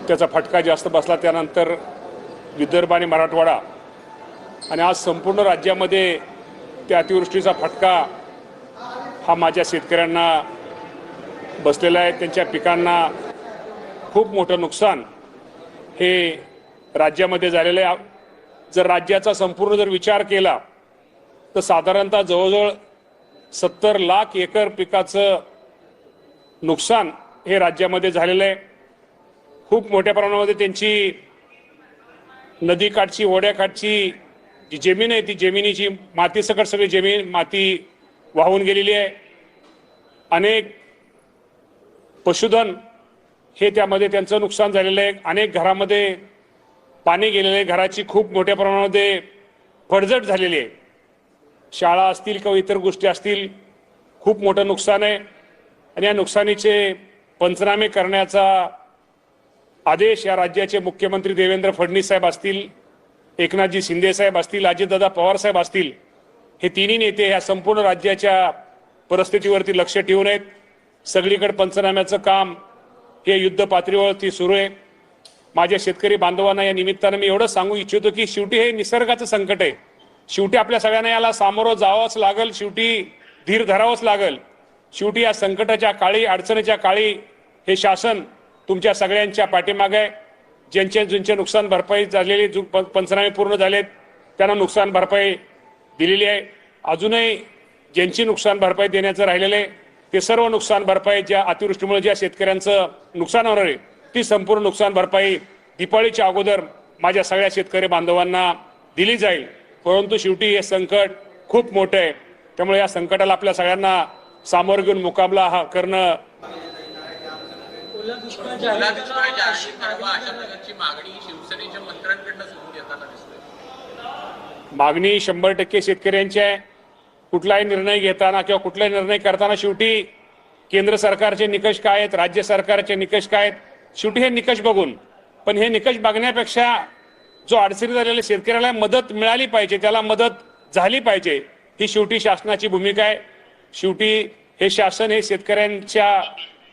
त्याचा फटका जास्त बसला, त्यानंतर विदर्भ आणि मराठवाडा आणि आज संपूर्ण राज्यामध्ये त्या अतिवृष्टीचा फटका हा माझ्या शेतकऱ्यांना बसलेला आहे। त्यांच्या पिकांना खूप मोठं नुकसान हे राज्यामध्ये झालेलं आहे। जर राज्याचा संपूर्ण जर विचार केला तर साधारणतः जवळजवळ 70 लाख एकर पिकाचं नुकसान हे राज्यामध्ये झालेलं आहे। खूप मोठ्या प्रमाणामध्ये त्यांची नदीकाठची ओढ्याकाठची जी जमीन आहे ती जमिनीची माती सकट सगळी जमीन माती वाहून गेलेली आहे। अनेक पशुधन हे त्यामध्ये त्यांचं नुकसान झालेलं आहे। अनेक घरामध्ये पाणी गेलेलं आहे, घराची खूप मोठ्या प्रमाणामध्ये पडझड झालेली आहे। शाळा असतील किंवा इतर गोष्टी असतील, खूप मोठं नुकसान आहे आणि या नुकसानीचे पंचनामे करण्याचा आदेश या राज्याचे मुख्यमंत्री देवेंद्र फडणवीस साहेब असतील, एकनाथजी शिंदे साहेब असतील, अजितदादा पवार साहेब असतील, हे तिन्ही नेते या संपूर्ण राज्याच्या परिस्थितीवरती लक्ष ठेवून आहेत। सगळीकडे पंचनाम्याचं काम हे युद्ध पातळीवरती सुरू आहे। माझ्या शेतकरी बांधवांना या निमित्तानं मी एवढं सांगू इच्छितो की शेवटी हे निसर्गाचं संकट आहे। शेवटी आपल्या सगळ्यांना याला सामोरं जावंच लागेल, शेवटी धीर धरावंच लागेल। शेवटी या संकटाच्या काळी, अडचणीच्या काळी हे शासन तुमच्या सगळ्यांच्या पाठीमागे आहे। ज्यांचे नुकसान भरपाई झालेली, पंचनामे पूर्ण झालेत त्यांना नुकसान भरपाई दिलेली आहे। अजूनही ज्यांची नुकसान भरपाई देण्याचं राहिलेलं आहे ते सर्व नुकसान भरपाई ज्या अतिवृष्टीमुळे ज्या शेतकऱ्यांचं नुकसान होणार आहे ती संपूर्ण नुकसान भरपाई दिवाळीच्या अगोदर माझ्या सगळ्या शेतकरी बांधवांना दिली जाईल। परंतु शेवटी हे संकट खूप मोठं आहे, त्यामुळे या संकटाला आपल्या सगळ्यांना सामोरं घेऊन मुकाबला हा करणं मागणी 100% शेतकऱ्यांची आहे। कुठलाही निर्णय घेताना किंवा कुठलाही निर्णय करताना शेवटी केंद्र सरकारचे निकष काय आहेत, राज्य सरकारचे निकष काय आहेत, शेवटी हे निकष बघून, पण हे निकष बघण्यापेक्षा जो अडचणी झालेल्या शेतकऱ्याला मदत मिळाली पाहिजे, त्याला मदत झाली पाहिजे, ही शेवटी शासनाची भूमिका आहे। शेवटी हे शासन हे शेतकऱ्यांच्या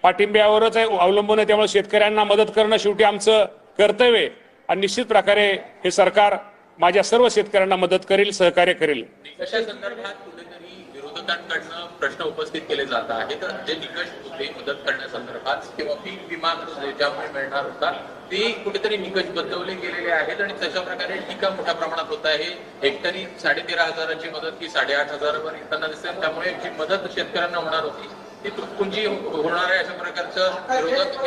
पाठिंब्यावरच अवलंबून आहे, त्यामुळे शेतकऱ्यांना मदत करणं शेवटी आमचं कर्तव्य आहे आणि निश्चित प्रकारे हे सरकार माझ्या सर्व शेतकऱ्यांना मदत करेल, सहकार्य करेल। निकषा संदर्भात कुठेतरी विरोधकांकडून प्रश्न उपस्थित केले जात आहेत, जे निकष होते मदत करण्यासंदर्भात किंवा पीक विमा ज्यामुळे मिळणार होता ते कुठेतरी निकष बदलवले गेलेले आहेत आणि तशा प्रकारे टीका मोठ्या प्रमाणात होत आहे। हेक्टरी 13,500ची मदत ही 8,500 वर येताना दिसते, त्यामुळे जी मदत शेतकऱ्यांना होणार होती ती तुटपुंजी होणार आहे अशा प्रकारचं विरोधक